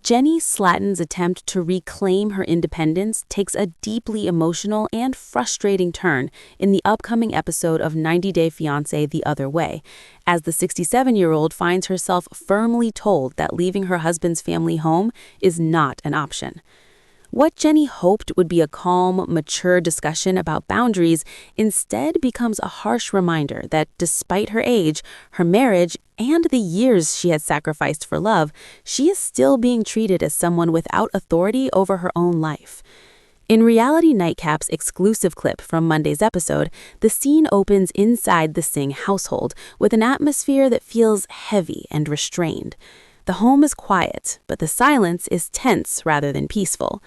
Jenny Slatton's attempt to reclaim her independence takes a deeply emotional and frustrating turn in the upcoming episode of 90 Day Fiancé The Other Way, as the 67-year-old finds herself firmly told that leaving her husband's family home is not an option. What Jenny hoped would be a calm, mature discussion about boundaries instead becomes a harsh reminder that despite her age, her marriage, and the years she has sacrificed for love, she is still being treated as someone without authority over her own life. In Reality Nightcap's exclusive clip from Monday's episode, the scene opens inside the Singh household with an atmosphere that feels heavy and restrained. The home is quiet, but the silence is tense rather than peaceful.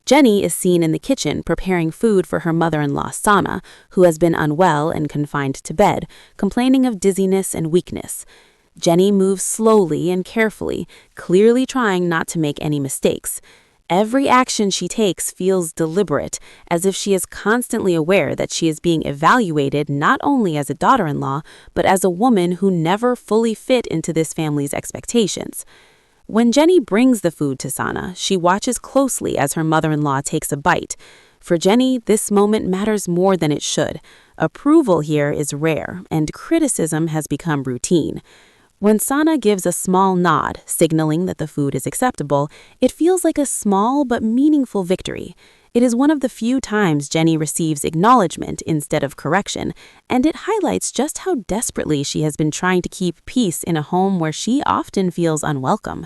Jenny is seen in the kitchen preparing food for her mother-in-law Sana, who has been unwell and confined to bed, complaining of dizziness and weakness. Jenny moves slowly and carefully, clearly trying not to make any mistakes. Every action she takes feels deliberate, as if she is constantly aware that she is being evaluated not only as a daughter-in-law, but as a woman who never fully fit into this family's expectations. When Jenny brings the food to Sana, she watches closely as her mother-in-law takes a bite. For Jenny, this moment matters more than it should. Approval here is rare, and criticism has become routine. When Sana gives a small nod, signaling that the food is acceptable, it feels like a small but meaningful victory. It is one of the few times Jenny receives acknowledgement instead of correction, and it highlights just how desperately she has been trying to keep peace in a home where she often feels unwelcome.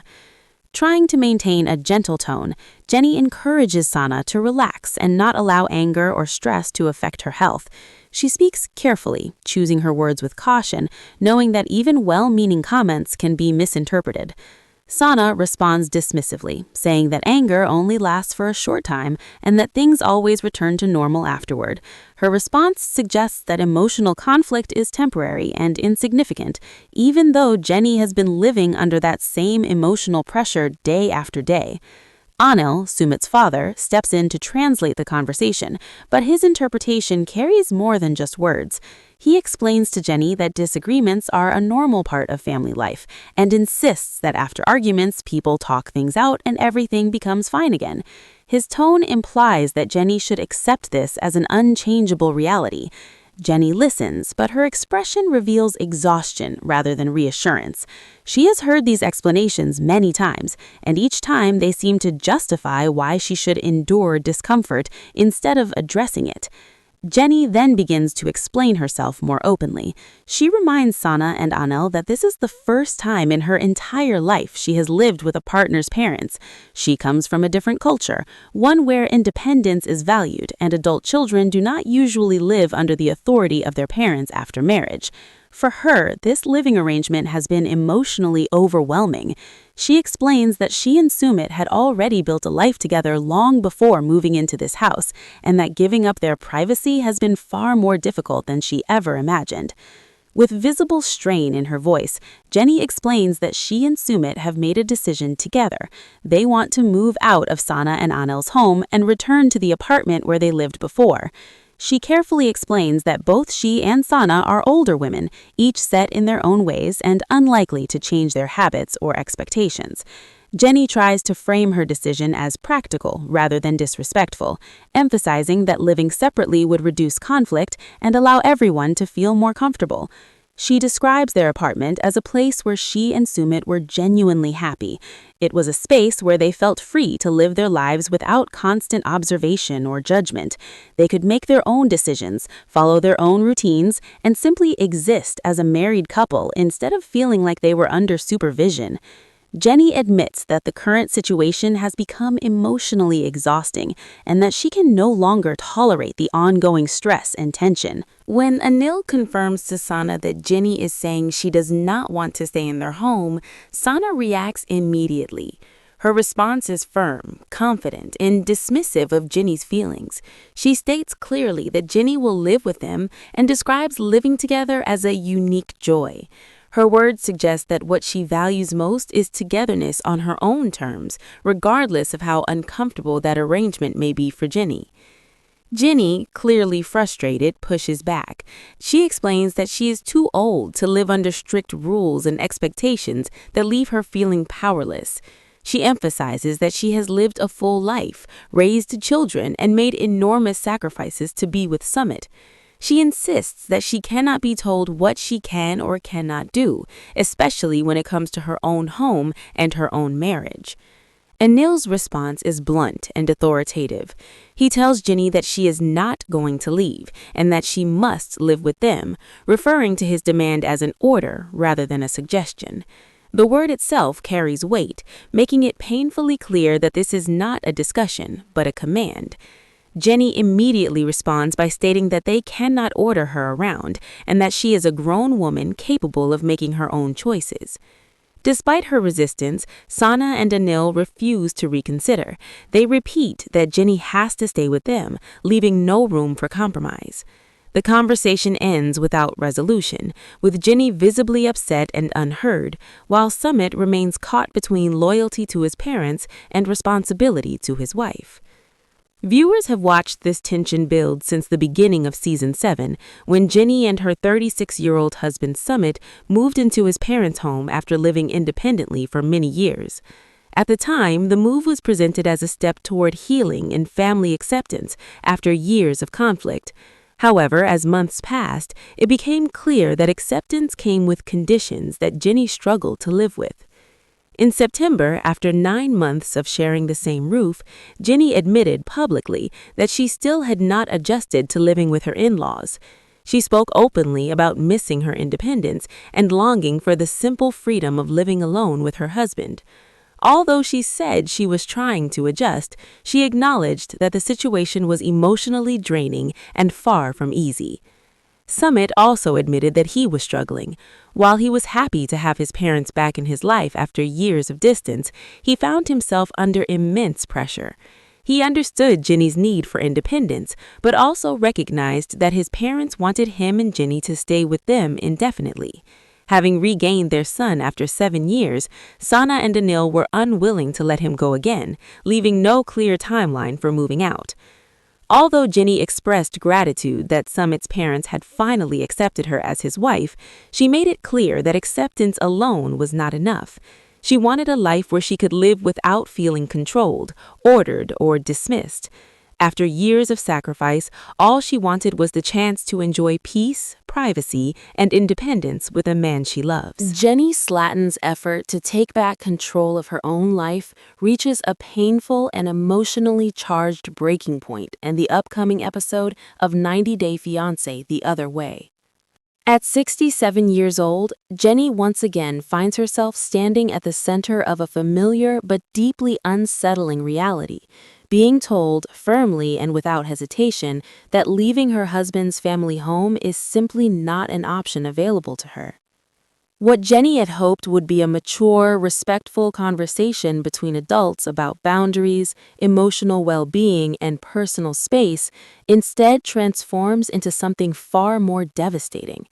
Trying to maintain a gentle tone, Jenny encourages Sana to relax and not allow anger or stress to affect her health. She speaks carefully, choosing her words with caution, knowing that even well-meaning comments can be misinterpreted. Sana responds dismissively, saying that anger only lasts for a short time and that things always return to normal afterward. Her response suggests that emotional conflict is temporary and insignificant, even though Jenny has been living under that same emotional pressure day after day. Anil, Sumit's father, steps in to translate the conversation, but his interpretation carries more than just words. He explains to Jenny that disagreements are a normal part of family life and insists that after arguments, people talk things out and everything becomes fine again. His tone implies that Jenny should accept this as an unchangeable reality. Jenny listens, but her expression reveals exhaustion rather than reassurance. She has heard these explanations many times, and each time they seem to justify why she should endure discomfort instead of addressing it. Jenny then begins to explain herself more openly. She reminds Sana and Anil that this is the first time in her entire life she has lived with a partner's parents. She comes from a different culture, one where independence is valued and adult children do not usually live under the authority of their parents after marriage. For her, this living arrangement has been emotionally overwhelming. She explains that she and Sumit had already built a life together long before moving into this house, and that giving up their privacy has been far more difficult than she ever imagined. With visible strain in her voice, Jenny explains that she and Sumit have made a decision together. They want to move out of Sana and Anil's home and return to the apartment where they lived before. She carefully explains that both she and Sana are older women, each set in their own ways and unlikely to change their habits or expectations. Jenny tries to frame her decision as practical rather than disrespectful, emphasizing that living separately would reduce conflict and allow everyone to feel more comfortable. She describes their apartment as a place where she and Sumit were genuinely happy. It was a space where they felt free to live their lives without constant observation or judgment. They could make their own decisions, follow their own routines, and simply exist as a married couple instead of feeling like they were under supervision. Jenny admits that the current situation has become emotionally exhausting and that she can no longer tolerate the ongoing stress and tension. When Anil confirms to Sana that Jenny is saying she does not want to stay in their home, Sana reacts immediately. Her response is firm, confident, and dismissive of Jenny's feelings. She states clearly that Jenny will live with them and describes living together as a unique joy. Her words suggest that what she values most is togetherness on her own terms, regardless of how uncomfortable that arrangement may be for Jenny. Jenny, clearly frustrated, pushes back. She explains that she is too old to live under strict rules and expectations that leave her feeling powerless. She emphasizes that she has lived a full life, raised children, and made enormous sacrifices to be with Sumit. She insists that she cannot be told what she can or cannot do, especially when it comes to her own home and her own marriage. Anil's response is blunt and authoritative. He tells Ginny that she is not going to leave and that she must live with them, referring to his demand as an order rather than a suggestion. The word itself carries weight, making it painfully clear that this is not a discussion, but a command. Jenny immediately responds by stating that they cannot order her around and that she is a grown woman capable of making her own choices. Despite her resistance, Sana and Anil refuse to reconsider. They repeat that Jenny has to stay with them, leaving no room for compromise. The conversation ends without resolution, with Jenny visibly upset and unheard, while Sumit remains caught between loyalty to his parents and responsibility to his wife. Viewers have watched this tension build since the beginning of Season 7, when Jenny and her 36-year-old husband Sumit moved into his parents' home after living independently for many years. At the time, the move was presented as a step toward healing and family acceptance after years of conflict. However, as months passed, it became clear that acceptance came with conditions that Jenny struggled to live with. In September, after 9 months of sharing the same roof, Jenny admitted publicly that she still had not adjusted to living with her in-laws. She spoke openly about missing her independence and longing for the simple freedom of living alone with her husband. Although she said she was trying to adjust, she acknowledged that the situation was emotionally draining and far from easy. Sumit also admitted that he was struggling. While he was happy to have his parents back in his life after years of distance, he found himself under immense pressure. He understood Jenny's need for independence, but also recognized that his parents wanted him and Jenny to stay with them indefinitely. Having regained their son after 7 years, Sana and Anil were unwilling to let him go again, leaving no clear timeline for moving out. Although Jenny expressed gratitude that Sumit's parents had finally accepted her as his wife, she made it clear that acceptance alone was not enough. She wanted a life where she could live without feeling controlled, ordered, or dismissed. After years of sacrifice, all she wanted was the chance to enjoy peace, privacy, and independence with a man she loves. Jenny Slatton's effort to take back control of her own life reaches a painful and emotionally charged breaking point in the upcoming episode of 90 Day Fiancé The Other Way. At 67 years old, Jenny once again finds herself standing at the center of a familiar but deeply unsettling reality, being told firmly and without hesitation that leaving her husband's family home is simply not an option available to her. What Jenny had hoped would be a mature, respectful conversation between adults about boundaries, emotional well-being, and personal space instead transforms into something far more devastating.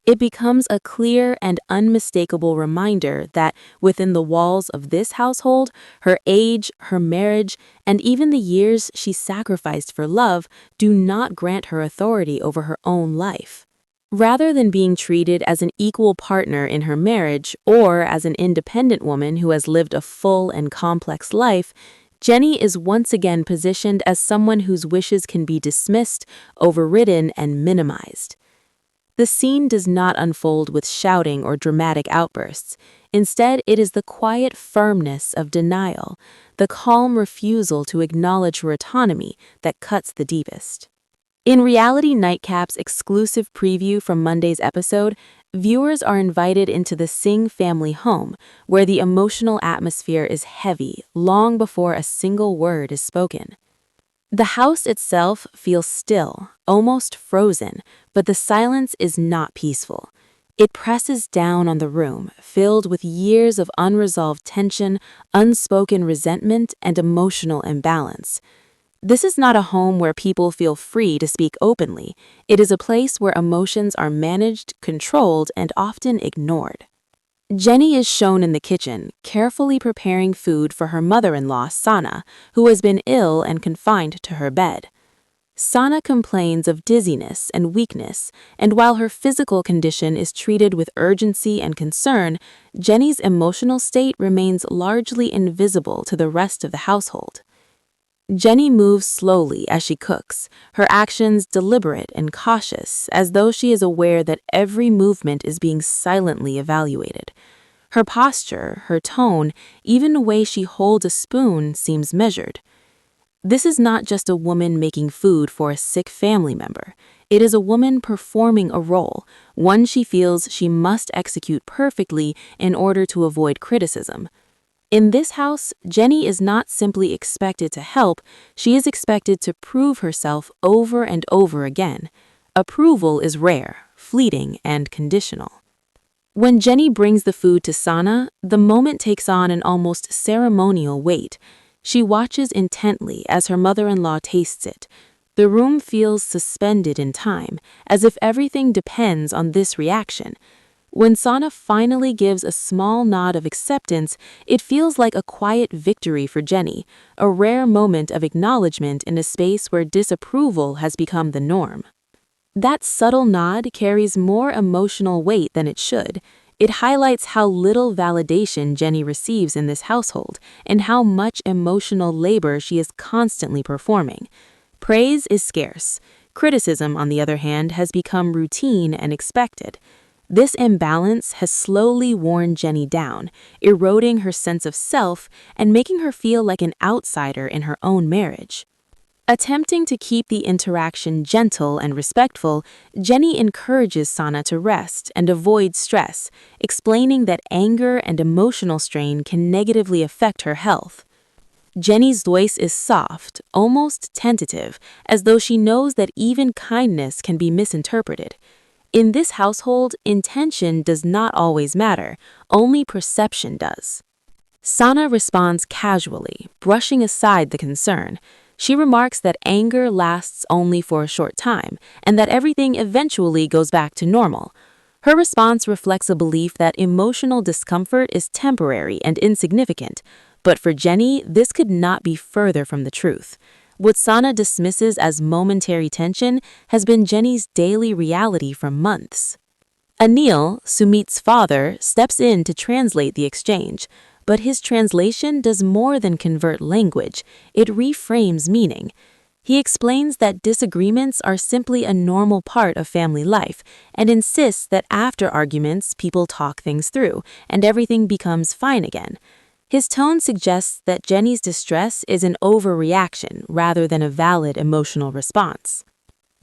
It becomes a clear and unmistakable reminder that within the walls of this household, her age, her marriage, and even the years she sacrificed for love do not grant her authority over her own life. Rather than being treated as an equal partner in her marriage or as an independent woman who has lived a full and complex life, Jenny is once again positioned as someone whose wishes can be dismissed, overridden, and minimized. The scene does not unfold with shouting or dramatic outbursts. Instead, it is the quiet firmness of denial, the calm refusal to acknowledge her autonomy that cuts the deepest. In Reality Nightcap's exclusive preview from Monday's episode, viewers are invited into the Singh family home, where the emotional atmosphere is heavy long before a single word is spoken. The house itself feels still, almost frozen, but the silence is not peaceful. It presses down on the room, filled with years of unresolved tension, unspoken resentment, and emotional imbalance. This is not a home where people feel free to speak openly. It is a place where emotions are managed, controlled, and often ignored. Jenny is shown in the kitchen, carefully preparing food for her mother-in-law, Sana, who has been ill and confined to her bed. Sana complains of dizziness and weakness, and while her physical condition is treated with urgency and concern, Jenny's emotional state remains largely invisible to the rest of the household. Jenny moves slowly as she cooks, her actions deliberate and cautious, as though she is aware that every movement is being silently evaluated. Her posture, her tone, even the way she holds a spoon seems measured. This is not just a woman making food for a sick family member. It is a woman performing a role, one she feels she must execute perfectly in order to avoid criticism. In this house, Jenny is not simply expected to help, she is expected to prove herself over and over again. Approval is rare, fleeting, and conditional. When Jenny brings the food to Sana, the moment takes on an almost ceremonial weight. She watches intently as her mother-in-law tastes it. The room feels suspended in time, as if everything depends on this reaction. When Sana finally gives a small nod of acceptance, it feels like a quiet victory for Jenny, a rare moment of acknowledgement in a space where disapproval has become the norm. That subtle nod carries more emotional weight than it should. It highlights how little validation Jenny receives in this household and how much emotional labor she is constantly performing. Praise is scarce. Criticism, on the other hand, has become routine and expected. This imbalance has slowly worn Jenny down, eroding her sense of self and making her feel like an outsider in her own marriage. Attempting to keep the interaction gentle and respectful, Jenny encourages Sana to rest and avoid stress, explaining that anger and emotional strain can negatively affect her health. Jenny's voice is soft, almost tentative, as though she knows that even kindness can be misinterpreted. In this household, intention does not always matter, only perception does. Sana responds casually, brushing aside the concern. She remarks that anger lasts only for a short time, and that everything eventually goes back to normal. Her response reflects a belief that emotional discomfort is temporary and insignificant, but for Jenny, this could not be further from the truth. What Sana dismisses as momentary tension has been Jenny's daily reality for months. Anil, Sumit's father, steps in to translate the exchange, but his translation does more than convert language, it reframes meaning. He explains that disagreements are simply a normal part of family life and insists that after arguments, people talk things through and everything becomes fine again. His tone suggests that Jenny's distress is an overreaction rather than a valid emotional response.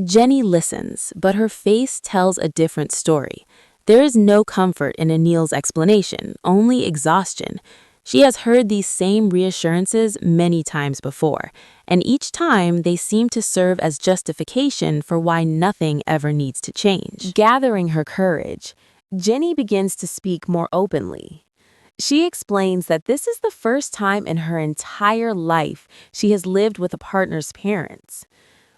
Jenny listens, but her face tells a different story. There is no comfort in Anil's explanation, only exhaustion. She has heard these same reassurances many times before, and each time they seem to serve as justification for why nothing ever needs to change. Gathering her courage, Jenny begins to speak more openly. She explains that this is the first time in her entire life she has lived with a partner's parents.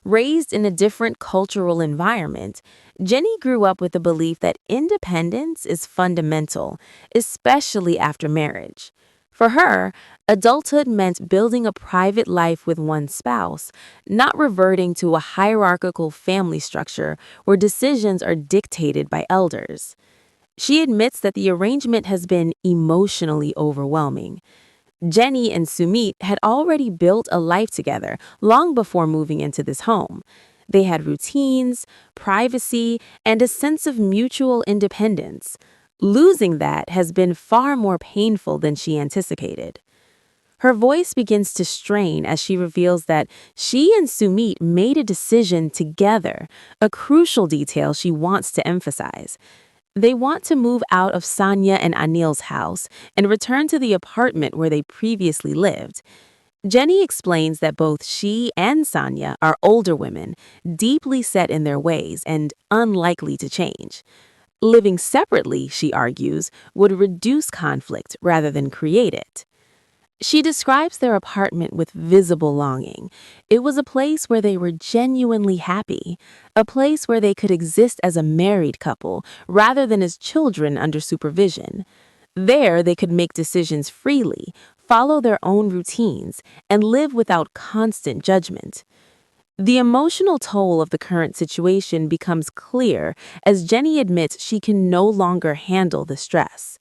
Raised in a different cultural environment, Jenny grew up with the belief that independence is fundamental, especially after marriage. For her, adulthood meant building a private life with one spouse, not reverting to a hierarchical family structure where decisions are dictated by elders. She admits that the arrangement has been emotionally overwhelming. Jenny and Sumit had already built a life together long before moving into this home. They had routines, privacy, and a sense of mutual independence. Losing that has been far more painful than she anticipated. Her voice begins to strain as she reveals that she and Sumit made a decision together, a crucial detail she wants to emphasize. They want to move out of Sanya and Anil's house and return to the apartment where they previously lived. Jenny explains that both she and Sanya are older women, deeply set in their ways and unlikely to change. Living separately, she argues, would reduce conflict rather than create it. She describes their apartment with visible longing. It was a place where they were genuinely happy, a place where they could exist as a married couple rather than as children under supervision. There, they could make decisions freely, follow their own routines, and live without constant judgment. The emotional toll of the current situation becomes clear as Jenny admits she can no longer handle the stress.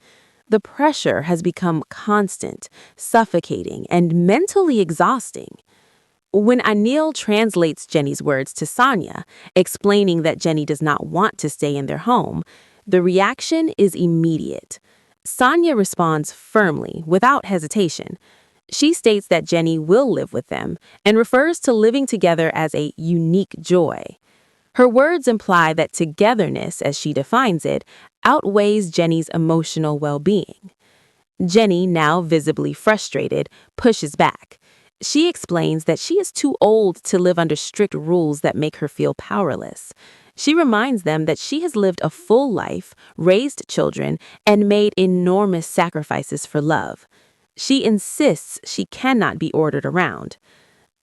The pressure has become constant, suffocating, and mentally exhausting. When Anil translates Jenny's words to Sonia, explaining that Jenny does not want to stay in their home, the reaction is immediate. Sonia responds firmly, without hesitation. She states that Jenny will live with them and refers to living together as a unique joy. Her words imply that togetherness, as she defines it, outweighs Jenny's emotional well-being. Jenny, now visibly frustrated, pushes back. She explains that she is too old to live under strict rules that make her feel powerless. She reminds them that she has lived a full life, raised children, and made enormous sacrifices for love. She insists she cannot be ordered around.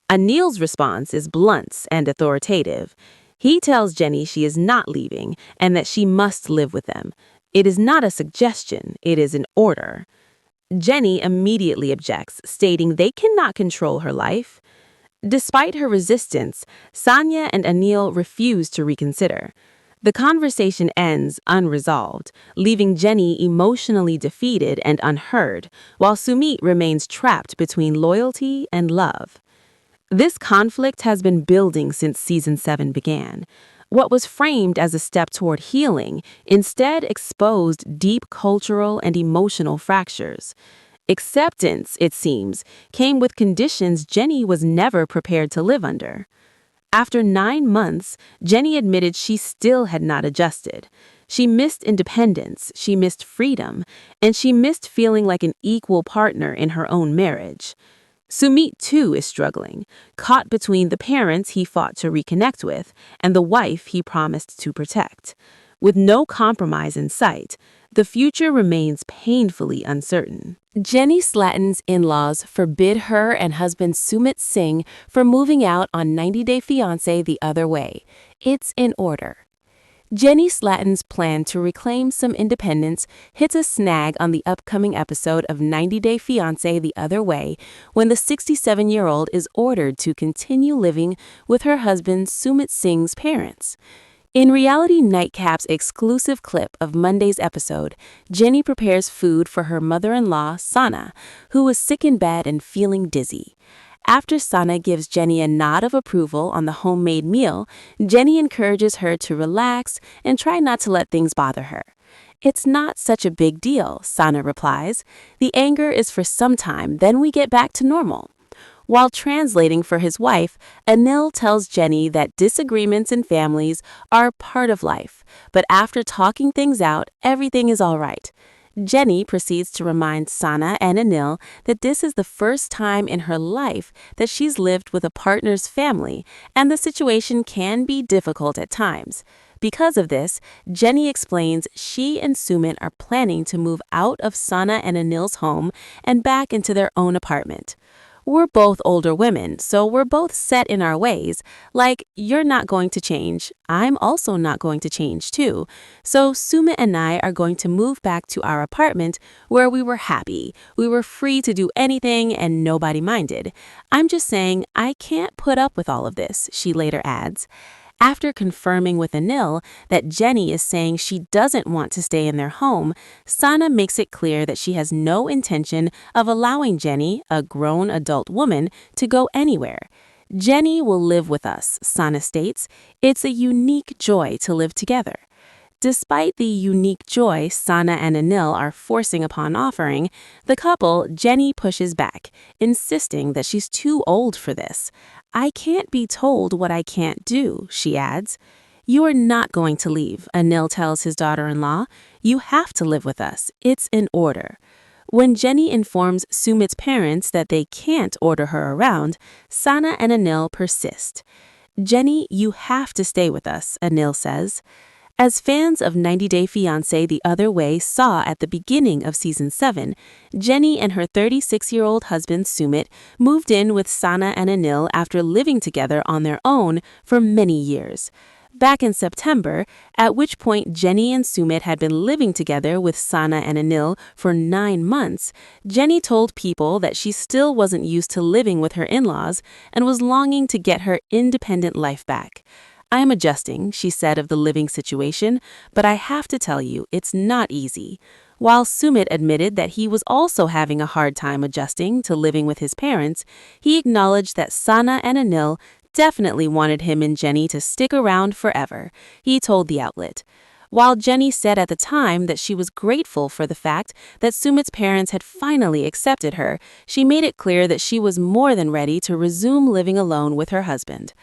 Anil's response is blunt and authoritative. He tells Jenny she is not leaving and that she must live with them. It is not a suggestion, it is an order. Jenny immediately objects, stating they cannot control her life. Despite her resistance, Sanya and Anil refuse to reconsider. The conversation ends unresolved, leaving Jenny emotionally defeated and unheard, while Sumit remains trapped between loyalty and love. This conflict has been building since season 7 began. What was framed as a step toward healing instead exposed deep cultural and emotional fractures. Acceptance, it seems, came with conditions Jenny was never prepared to live under. After 9 months, Jenny admitted she still had not adjusted. She missed independence, she missed freedom, and she missed feeling like an equal partner in her own marriage. Sumit, too, is struggling, caught between the parents he fought to reconnect with and the wife he promised to protect. With no compromise in sight, the future remains painfully uncertain. Jenny Slatin's in-laws forbid her and husband Sumit Singh from moving out on 90 Day Fiancé the other way. It's in order. Jenny Slatin's plan to reclaim some independence hits a snag on the upcoming episode of 90 Day Fiancé the Other Way when the 67-year-old is ordered to continue living with her husband Sumit Singh's parents. In Reality Nightcap's exclusive clip of Monday's episode, Jenny prepares food for her mother-in-law, Sana, who is sick in bed and feeling dizzy. After Sana gives Jenny a nod of approval on the homemade meal, Jenny encourages her to relax and try not to let things bother her. "It's not such a big deal," Sana replies. "The anger is for some time, then we get back to normal." While translating for his wife, Anil tells Jenny that disagreements in families are part of life, but after talking things out, everything is all right. Jenny proceeds to remind Sana and Anil that this is the first time in her life that she's lived with a partner's family, and the situation can be difficult at times. Because of this, Jenny explains she and Sumit are planning to move out of Sana and Anil's home and back into their own apartment. "We're both older women, so we're both set in our ways. Like, you're not going to change. I'm also not going to change too. So Sumit and I are going to move back to our apartment where we were happy. We were free to do anything and nobody minded. I'm just saying I can't put up with all of this," she later adds. After confirming with Anil that Jenny is saying she doesn't want to stay in their home, Sana makes it clear that she has no intention of allowing Jenny, a grown adult woman, to go anywhere. "Jenny will live with us," Sana states. "It's a unique joy to live together." Despite the unique joy Sana and Anil are forcing upon offering, the couple, Jenny pushes back, insisting that she's too old for this. "I can't be told what I can't do," she adds. "You are not going to leave," Anil tells his daughter-in-law. "You have to live with us. It's in order." When Jenny informs Sumit's parents that they can't order her around, Sana and Anil persist. "Jenny, you have to stay with us," Anil says. As fans of 90 Day Fiancé the Other Way saw at the beginning of Season 7, Jenny and her 36-year-old husband Sumit moved in with Sana and Anil after living together on their own for many years. back in September, at which point Jenny and Sumit had been living together with Sana and Anil for 9 months, Jenny told People that she still wasn't used to living with her in-laws and was longing to get her independent life back. "I am adjusting," she said of the living situation, "but I have to tell you, it's not easy." While Sumit admitted that he was also having a hard time adjusting to living with his parents, he acknowledged that Sana and Anil definitely wanted him and Jenny to stick around forever. He told the outlet. While Jenny said at the time that she was grateful for the fact that Sumit's parents had finally accepted her, she made it clear that she was more than ready to resume living alone with her husband.